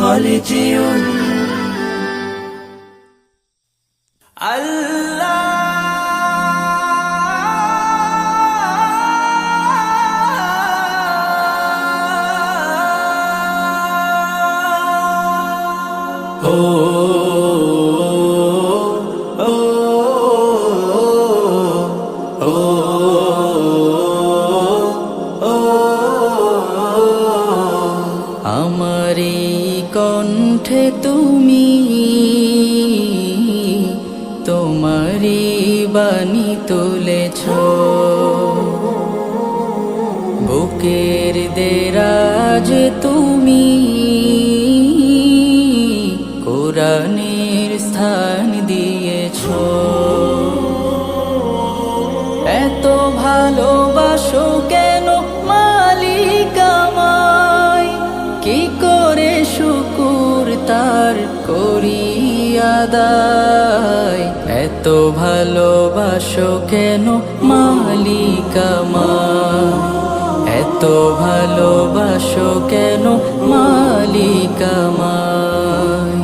হলে যেও আল্লাহ আমারি কণ্ঠে তুমি তোমারি বাণী তুলেছ, বুকের দেরাজ তুমি কোরআনের স্থান দিয়েছ। এত ভালোবাসো কেন মালিক আমায়, কি করে শুকুর তার করি আদায়। এত ভালোবাসো কেন মালিক আমায়, এত ভালোবাসো কেন মালিক আমায়।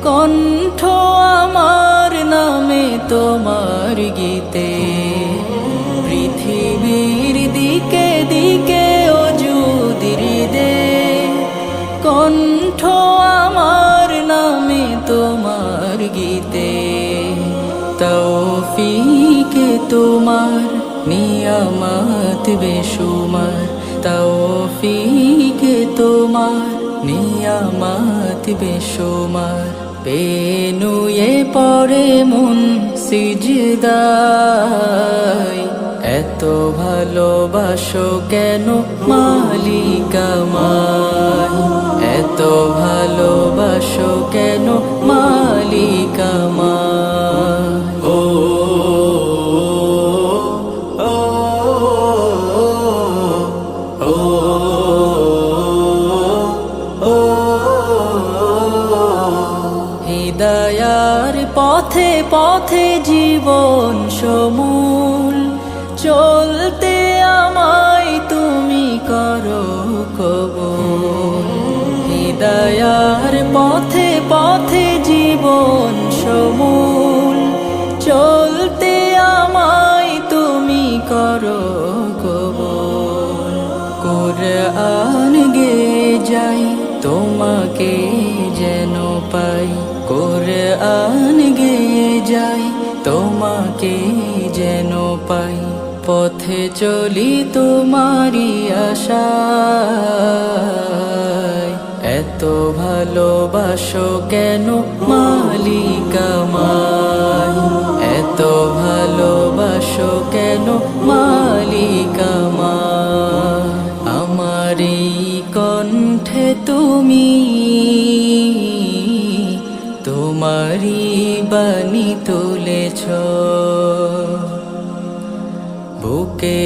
কণ্ঠ আমার নামে তোমার গীতে, পৃথিবীর দিকে দিকে ওজুদির দে। কণ্ঠ আমার নামে তোমার গীতে, তৌফিকে তোমার নিয়ামত বেশুমার। তৌফিকে তোমার নিয়ামত বেশুমার। পেনুয়ে পড়ে মন সিজদায়, এত ভালোবাসো কেন মালিক আমায়, এত ভালোবাসো কেন মালিক আমায়। হিদায়ার পথে পথে জীবন সমূল, চলতে আমায় তুমি করো কবুল। হিদায়ার পথে পথে জীবন সমূল, চলতে আমায় তুমি করো কবুল। কুরআন গেয়ে যাই তোমাকে যেন পাই, কুরআন গেয়ে যাই তোমাকে যেন পাই। পথে চলি তোমারি আশায়, এত ভালোবাসো কেন মালিক আমায়, এত ভালোবাসো কেন মালিক আমায়। আমারি কণ্ঠে তুমি তোমারি বাণী তুলেছ, বুকে